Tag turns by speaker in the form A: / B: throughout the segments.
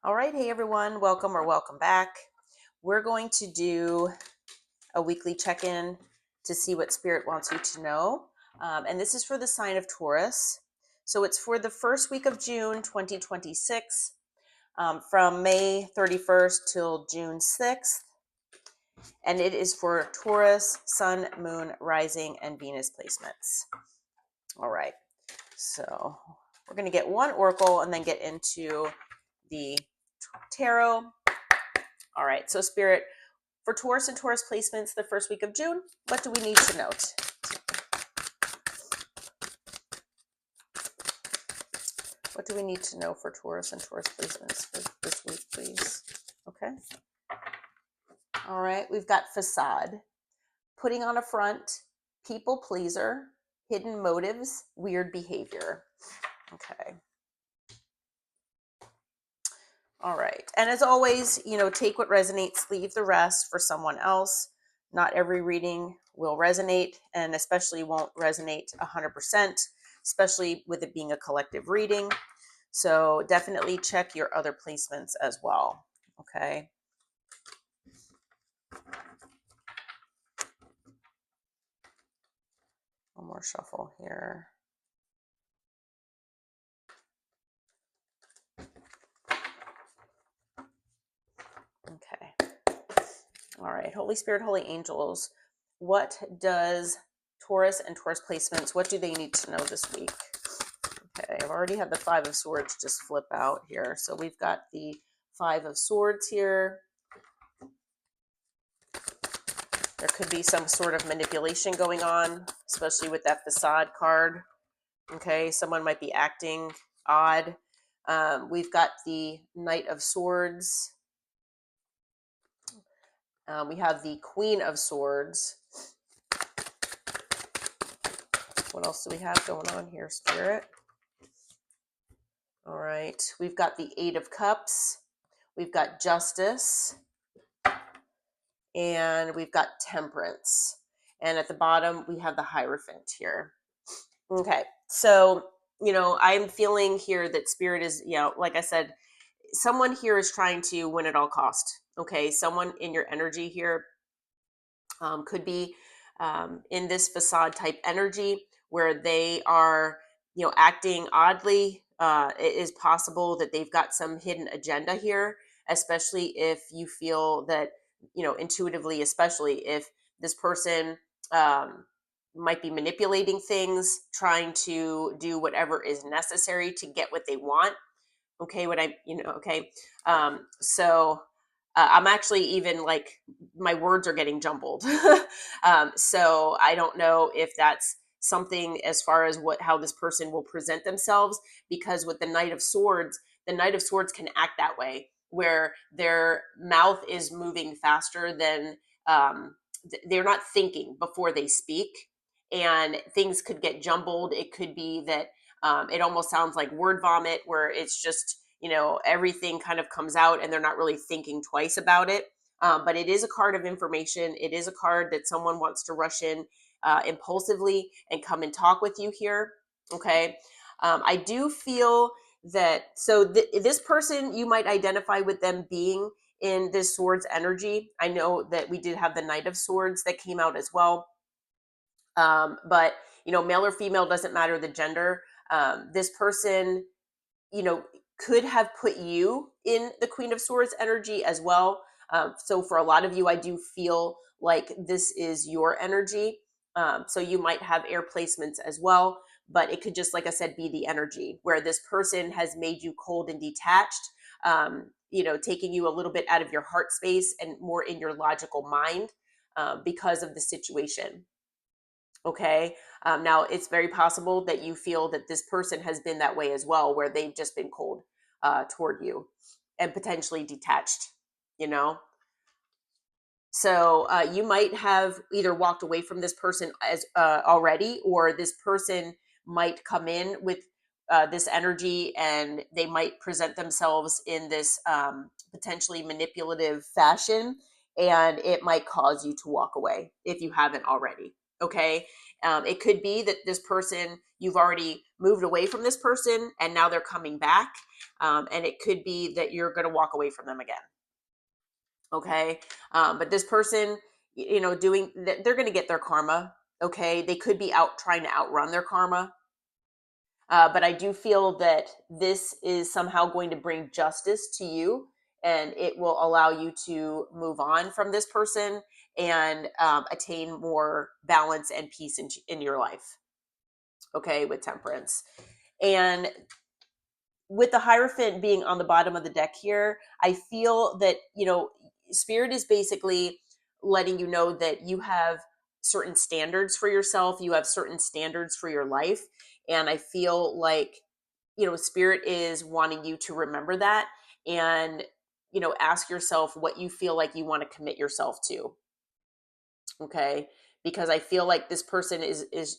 A: All right, hey everyone, welcome or welcome back. We're going to do a weekly check-in to see what Spirit wants you to know. And this is for the sign of Taurus. So it's for the first week of June 2026, from May 31st till June 6th. And it is for Taurus, Sun, Moon, Rising, and Venus placements. All right, so we're going to get one oracle and then get into the tarot. All right, so Spirit, for Taurus and Taurus placements the first week of June, what do we need to note? What do we need to know for Taurus and Taurus placements for this week, please? Okay. All right, we've got facade, putting on a front, people pleaser, hidden motives, weird behavior. Okay. All right. And as always, take what resonates, leave the rest for someone else. Not every reading will resonate, and especially won't resonate 100%, especially with it being a collective reading. So definitely check your other placements as well. Okay. One more shuffle here. Okay. All right. Holy Spirit, Holy Angels, what does Taurus and Taurus placements, what do they need to know this week? Okay, I've already had the Five of Swords just flip out here. So we've got the Five of Swords here. There could be some sort of manipulation going on, especially with that facade card. Okay, someone might be acting odd. We've got the Knight of Swords. We have the Queen of Swords. What else do we have going on here, Spirit? All right, we've got the Eight of Cups. We've got Justice. And we've got Temperance. And at the bottom, we have the Hierophant here. Okay, so, I'm feeling here that Spirit is, like I said, someone here is trying to win at all cost. Okay, someone in your energy here could be in this facade type energy where they are, acting oddly. It is possible that they've got some hidden agenda here, especially if you feel that, intuitively, especially if this person might be manipulating things, trying to do whatever is necessary to get what they want. Okay, okay. So I'm actually even like my words are getting jumbled. So I don't know if that's something as far as how this person will present themselves, because with the Knight of Swords can act that way, where their mouth is moving faster than they're not thinking before they speak, and things could get jumbled. It could be that it almost sounds like word vomit, where it's just, everything kind of comes out and they're not really thinking twice about it. But it is a card of information. It is a card that someone wants to rush in impulsively and come and talk with you here. Okay. I do feel that, so this person, you might identify with them being in this Swords energy. I know that we did have the Knight of Swords that came out as well. But, male or female, doesn't matter the gender. This person, could have put you in the Queen of Swords energy as well. So for a lot of you, I do feel like this is your energy. So you might have air placements as well, but it could just, like I said, be the energy where this person has made you cold and detached, taking you a little bit out of your heart space and more in your logical mind because of the situation. Okay. Now, it's very possible that you feel that this person has been that way as well, where they've just been cold toward you and potentially detached, So you might have either walked away from this person as already, or this person might come in with this energy, and they might present themselves in this potentially manipulative fashion, and it might cause you to walk away if you haven't already. Okay. It could be that this person, you've already moved away from this person and now they're coming back. And it could be that you're going to walk away from them again. Okay. But this person, doing that, they're going to get their karma. Okay. They could be out trying to outrun their karma. But I do feel that this is somehow going to bring justice to you, and it will allow you to move on from this person and attain more balance and peace in your life. Okay, with Temperance. And with the Hierophant being on the bottom of the deck here, I feel that, Spirit is basically letting you know that you have certain standards for yourself, you have certain standards for your life. And I feel like, Spirit is wanting you to remember that and, ask yourself what you feel like you want to commit yourself to. Okay. Because I feel like this person is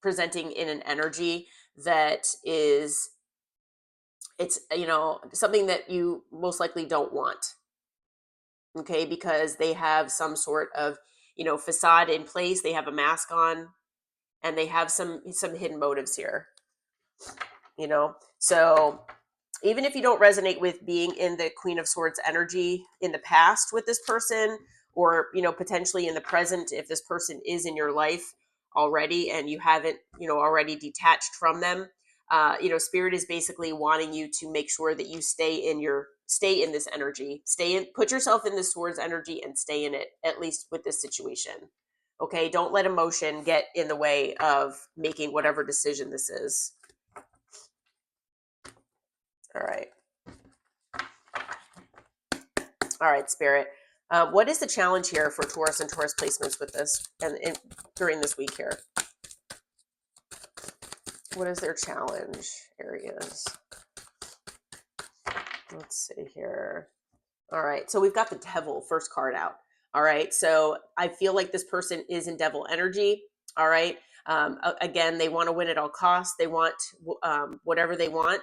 A: presenting in an energy that is, it's, something that you most likely don't want. Okay. Because they have some sort of, facade in place. They have a mask on and they have some hidden motives here, so even if you don't resonate with being in the Queen of Swords energy in the past with this person, or potentially in the present, if this person is in your life already and you haven't already detached from them, Spirit is basically wanting you to make sure that you stay in this energy, put yourself in this Swords energy and stay in it, at least with this situation. Okay, don't let emotion get in the way of making whatever decision this is. All right. All right, Spirit. What is the challenge here for Taurus and Taurus placements with this and during this week here? What is their challenge areas? Let's see here. All right, so we've got the Devil, first card out. All right, so I feel like this person is in Devil energy. All right. Again, they want to win at all costs. They want whatever they want,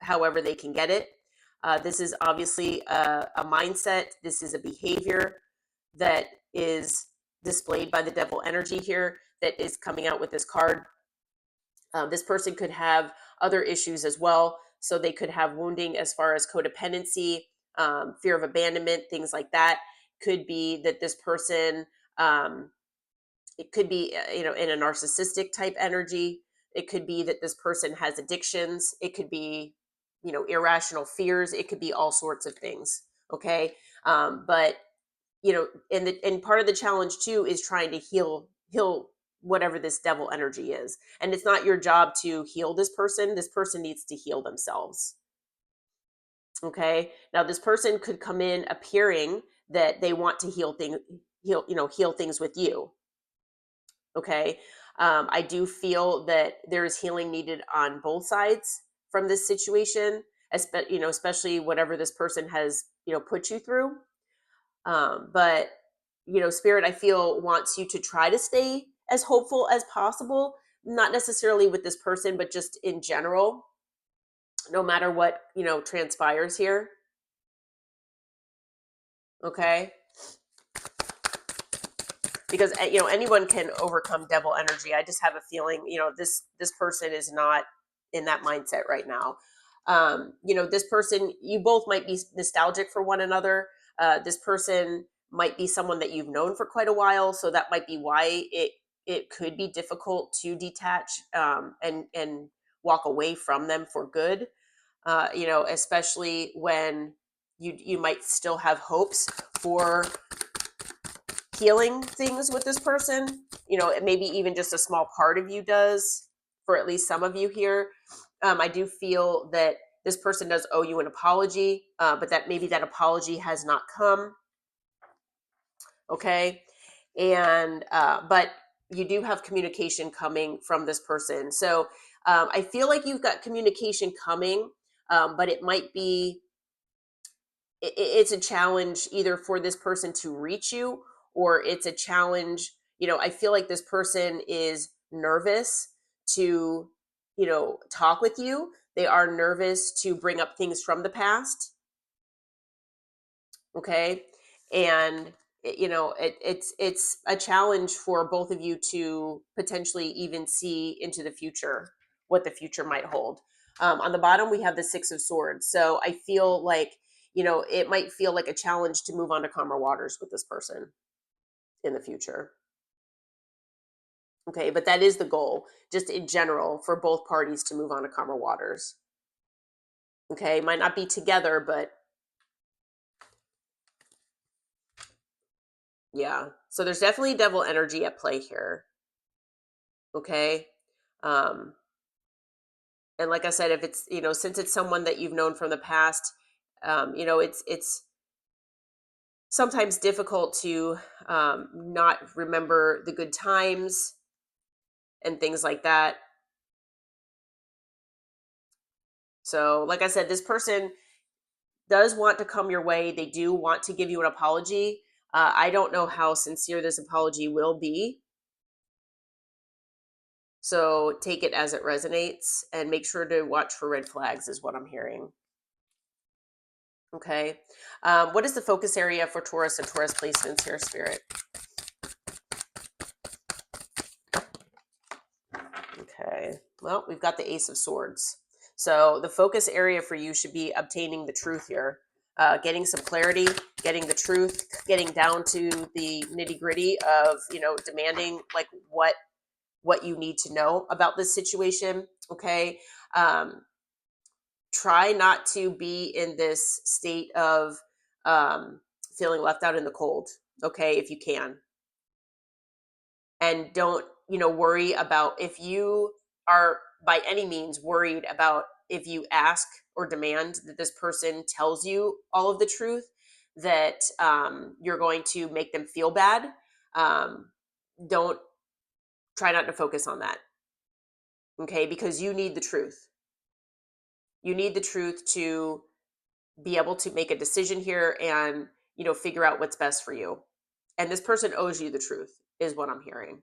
A: however they can get it. This is obviously a mindset. This is a behavior that is displayed by the Devil energy here that is coming out with this card. This person could have other issues as well. So they could have wounding as far as codependency, fear of abandonment, things like that. Could be that this person, it could be, in a narcissistic type energy. It could be that this person has addictions. It could be, irrational fears. It could be all sorts of things. Okay. But, and part of the challenge too is trying to heal whatever this Devil energy is. And it's not your job to heal this person. This person needs to heal themselves. Okay. Now this person could come in appearing that they want to heal things with you. Okay. I do feel that there is healing needed on both sides from this situation, especially whatever this person has, put you through. But, Spirit, I feel, wants you to try to stay as hopeful as possible, not necessarily with this person, but just in general, no matter what, transpires here. Okay. Because, anyone can overcome Devil energy. I just have a feeling, this person is not in that mindset right now. This person, you both might be nostalgic for one another. This person might be someone that you've known for quite a while, so that might be why it could be difficult to detach and walk away from them for good. Especially when you might still have hopes for healing things with this person. Maybe even just a small part of you does, for at least some of you here. I do feel that this person does owe you an apology, but that maybe that apology has not come. Okay. And, but you do have communication coming from this person. So I feel like you've got communication coming, but it might be, it's a challenge either for this person to reach you, or it's a challenge. I feel like this person is nervous to, talk with you. They are nervous to bring up things from the past. Okay. And it's a challenge for both of you to potentially even see into the future, what the future might hold. On the bottom, we have the Six of Swords. So I feel like, it might feel like a challenge to move on to calmer waters with this person in the future. Okay, but that is the goal, just in general, for both parties to move on to calmer waters. Okay, might not be together, but yeah. So there's definitely devil energy at play here. Okay. Um, and like I said, if it's, since it's someone that you've known from the past, it's sometimes difficult to not remember the good times and things like that. So, like I said, this person does want to come your way. They do want to give you an apology. I don't know how sincere this apology will be. So take it as it resonates and make sure to watch for red flags, is what I'm hearing. Okay. What is the focus area for Taurus and Taurus placements here, Spirit? Okay. Well, we've got the Ace of Swords. So the focus area for you should be obtaining the truth here, getting some clarity, getting the truth, getting down to the nitty gritty of, demanding like what you need to know about this situation. Okay. Try not to be in this state of feeling left out in the cold. Okay. If you can, and don't, worry about if you are by any means worried about if you ask or demand that this person tells you all of the truth, that you're going to make them feel bad. um, don't try not to focus on that. Okay, because you need the truth. You need the truth to be able to make a decision here and, figure out what's best for you. And this person owes you the truth, is what I'm hearing.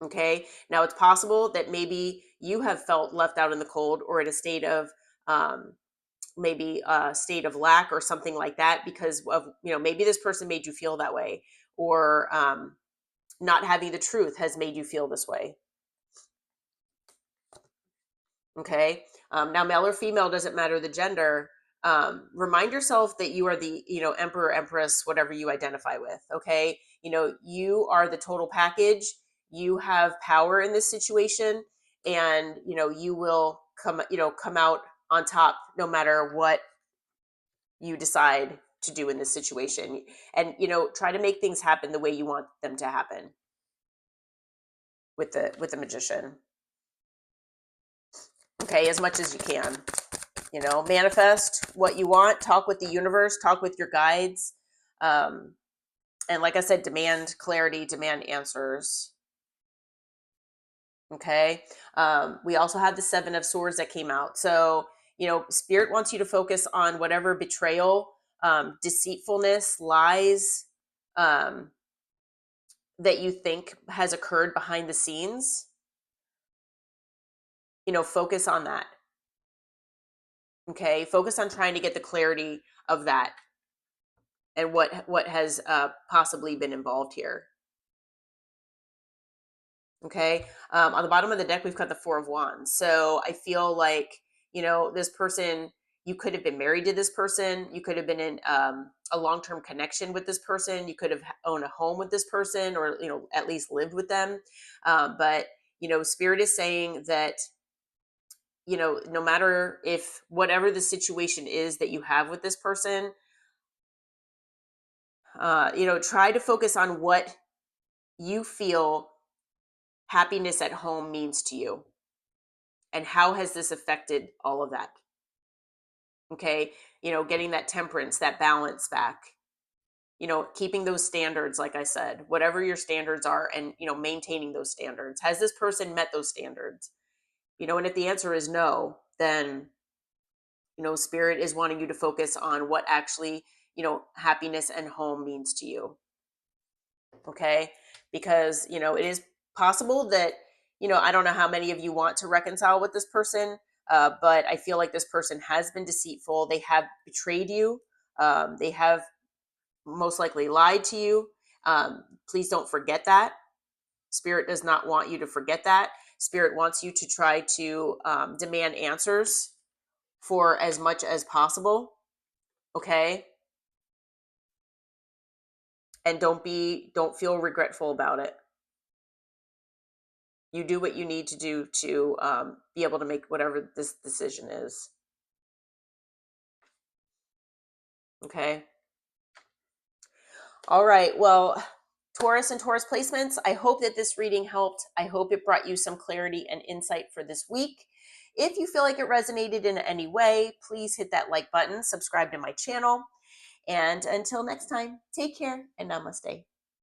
A: Okay. Now it's possible that maybe you have felt left out in the cold or in a state of um, maybe a state of lack or something like that because of, maybe this person made you feel that way, or not having the truth has made you feel this way. Okay. Now, male or female, doesn't matter the gender. Remind yourself that you are the, emperor, empress, whatever you identify with. Okay. You are the total package. You have power in this situation, and, you will come out on top no matter what you decide to do in this situation. And, try to make things happen the way you want them to happen with the magician. Okay. As much as you can. Manifest what you want, talk with the universe, talk with your guides. And like I said, demand clarity, demand answers. Okay. We also had the Seven of Swords that came out. So, Spirit wants you to focus on whatever betrayal, deceitfulness, lies that you think has occurred behind the scenes. Focus on that. Okay. Focus on trying to get the clarity of that and what has possibly been involved here. Okay. On the bottom of the deck, we've got the Four of Wands. So I feel like, this person, you could have been married to this person. You could have been in a long-term connection with this person. You could have owned a home with this person, or, at least lived with them. But, Spirit is saying that, no matter if whatever the situation is that you have with this person, try to focus on what you feel happiness at home means to you, and how has this affected all of that. Okay. Getting that temperance, that balance back, keeping those standards, like I said, whatever your standards are, and, maintaining those standards. Has this person met those standards? And if the answer is no, then, Spirit is wanting you to focus on what actually, happiness and home means to you. Okay. Because, it is possible that, I don't know how many of you want to reconcile with this person, but I feel like this person has been deceitful. They have betrayed you. They have most likely lied to you. Please don't forget that. Spirit does not want you to forget that. Spirit wants you to try to demand answers for as much as possible. Okay. And don't feel regretful about it. You do what you need to do to be able to make whatever this decision is. Okay. All right. Well, Taurus and Taurus placements, I hope that this reading helped. I hope it brought you some clarity and insight for this week. If you feel like it resonated in any way, please hit that like button, subscribe to my channel. And until next time, take care and namaste.